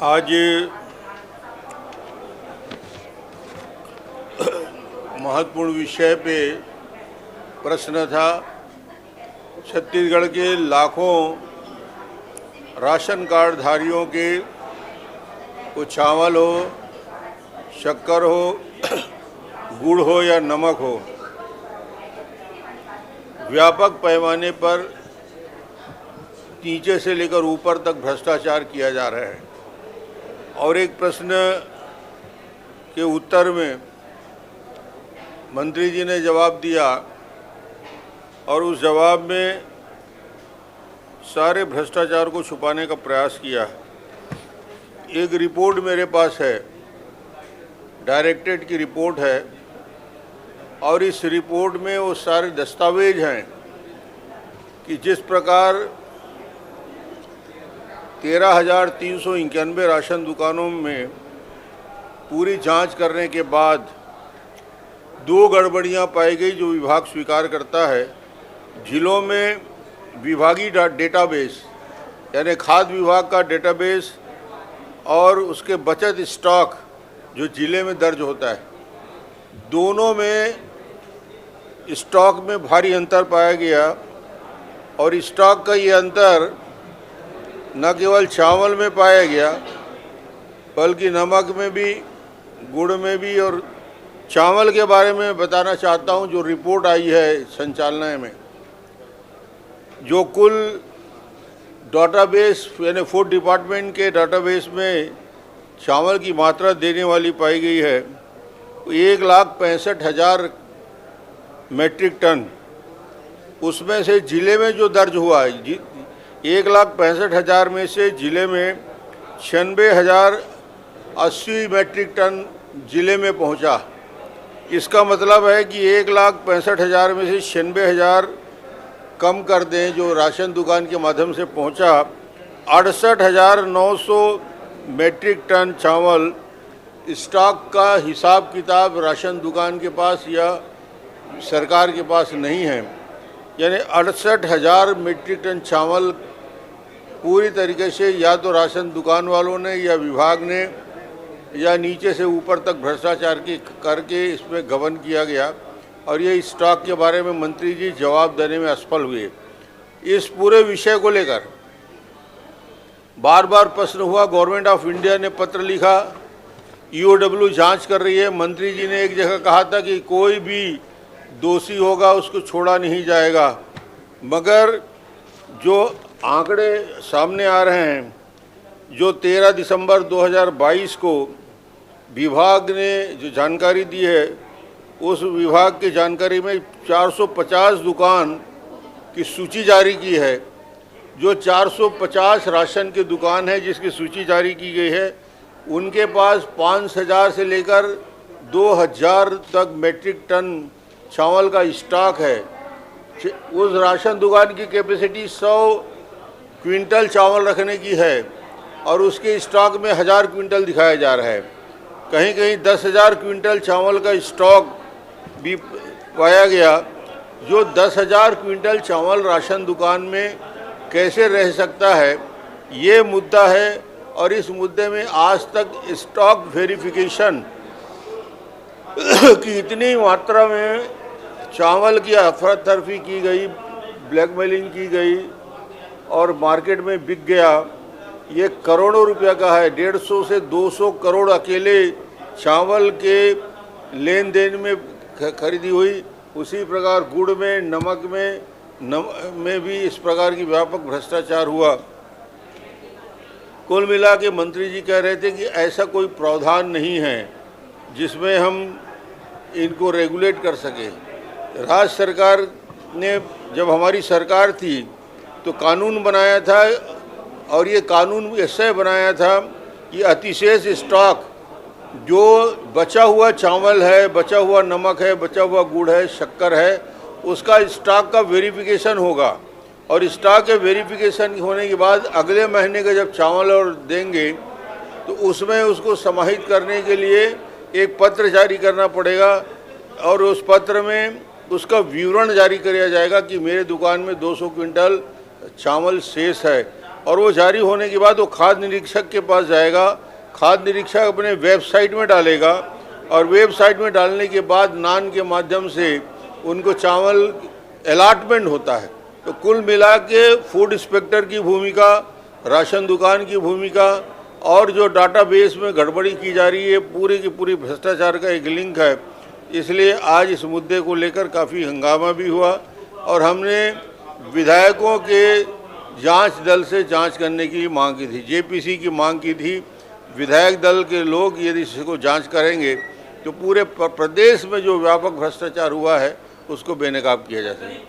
आज महत्वपूर्ण विषय पे प्रश्न था। छत्तीसगढ़ के लाखों राशन कार्ड धारियों के को चावल हो, शक्कर हो, गुड़ हो या नमक हो, व्यापक पैमाने पर नीचे से लेकर ऊपर तक भ्रष्टाचार किया जा रहा है। और एक प्रश्न के उत्तर में मंत्री जी ने जवाब दिया और उस जवाब में सारे भ्रष्टाचार को छुपाने का प्रयास किया। एक रिपोर्ट मेरे पास है, डायरेक्टरेट की रिपोर्ट है, और इस रिपोर्ट में वो सारे दस्तावेज हैं कि जिस प्रकार 13,391 राशन दुकानों में पूरी जांच करने के बाद 2 गड़बड़ियां पाई गई जो विभाग स्वीकार करता है। जिलों में विभागीय डेटाबेस यानी खाद्य विभाग का डेटाबेस और उसके बचत स्टॉक जो जिले में दर्ज होता है, दोनों में स्टॉक में भारी अंतर पाया गया। और स्टॉक का ये अंतर न केवल चावल में पाया गया बल्कि नमक में भी, गुड़ में भी। और चावल के बारे में बताना चाहता हूं, जो रिपोर्ट आई है संचालनालय में, जो कुल डाटाबेस यानी फूड डिपार्टमेंट के डाटाबेस में चावल की मात्रा देने वाली पाई गई है, 1,65,000 मेट्रिक टन। उसमें से जिले में जो दर्ज हुआ है, 1,65,000 में से जिले में 96,080 मेट्रिक टन जिले में पहुंचा। इसका मतलब है कि 1,65,000 में से 96,000 कम कर दें जो राशन दुकान के माध्यम से पहुंचा, 68,900 मेट्रिक टन चावल स्टॉक का हिसाब किताब राशन दुकान के पास या सरकार के पास नहीं है। यानी 68,000 मेट्रिक टन चावल पूरी तरीके से या तो राशन दुकान वालों ने या विभाग ने या नीचे से ऊपर तक भ्रष्टाचार करके इसमें गबन किया गया। और ये स्टॉक के बारे में मंत्री जी जवाब देने में असफल हुए। इस पूरे विषय को लेकर बार बार प्रश्न हुआ। गवर्नमेंट ऑफ इंडिया ने पत्र लिखा, ईओडब्ल्यू जांच कर रही है। मंत्री जी ने एक जगह कहा था कि कोई भी दोषी होगा उसको छोड़ा नहीं जाएगा। मगर जो आंकड़े सामने आ रहे हैं, जो 13 दिसंबर 2022 को विभाग ने जो जानकारी दी है, उस विभाग की जानकारी में 450 दुकान की सूची जारी की है। जो 450 राशन की दुकान है जिसकी सूची जारी की गई है, उनके पास 5,000 से लेकर 2,000 तक मेट्रिक टन चावल का स्टॉक है। उस राशन दुकान की कैपेसिटी 100 क्विंटल चावल रखने की है और उसके स्टॉक में 1,000 क्विंटल दिखाया जा रहा है। कहीं कहीं 10,000 क्विंटल चावल का स्टॉक भी पाया गया। जो 10,000 क्विंटल चावल राशन दुकान में कैसे रह सकता है, ये मुद्दा है। और इस मुद्दे में आज तक स्टॉक वेरिफिकेशन की इतनी मात्रा में चावल की अफरा तफरी की गई, ब्लैकमेलिंग की गई और मार्केट में बिक गया। ये करोड़ों रुपया का है। 150 से 200 करोड़ अकेले चावल के लेन देन में खरीदी हुई। उसी प्रकार गुड़ में, नमक में भी इस प्रकार की व्यापक भ्रष्टाचार हुआ। कुल मिला के मंत्री जी कह रहे थे कि ऐसा कोई प्रावधान नहीं है जिसमें हम इनको रेगुलेट कर सके। राज्य सरकार ने, जब हमारी सरकार थी तो कानून बनाया था, और ये कानून ऐसे बनाया था कि अतिशेष स्टॉक जो बचा हुआ चावल है, बचा हुआ नमक है, बचा हुआ गुड़ है, शक्कर है, उसका स्टॉक का वेरिफिकेशन होगा। और स्टॉक के वेरिफिकेशन होने के बाद अगले महीने का जब चावल और देंगे तो उसमें उसको समाहित करने के लिए एक पत्र जारी करना पड़ेगा। और उस पत्र में उसका विवरण जारी किया जाएगा कि मेरे दुकान में 200 क्विंटल चावल शेष है। और वो जारी होने के बाद वो खाद्य निरीक्षक के पास जाएगा। खाद्य निरीक्षक अपने वेबसाइट में डालेगा और वेबसाइट में डालने के बाद नान के माध्यम से उनको चावल अलॉटमेंट होता है। तो कुल मिला के फूड इंस्पेक्टर की भूमिका, राशन दुकान की भूमिका और जो डाटाबेस में गड़बड़ी की जा रही है, पूरी की पूरी भ्रष्टाचार का एक लिंक है। इसलिए आज इस मुद्दे को लेकर काफ़ी हंगामा भी हुआ और हमने विधायकों के जांच दल से जांच करने की मांग की थी, जेपीसी की मांग की थी। विधायक दल के लोग यदि इसको जांच करेंगे तो पूरे प्रदेश में जो व्यापक भ्रष्टाचार हुआ है उसको बेनकाब किया जा सके।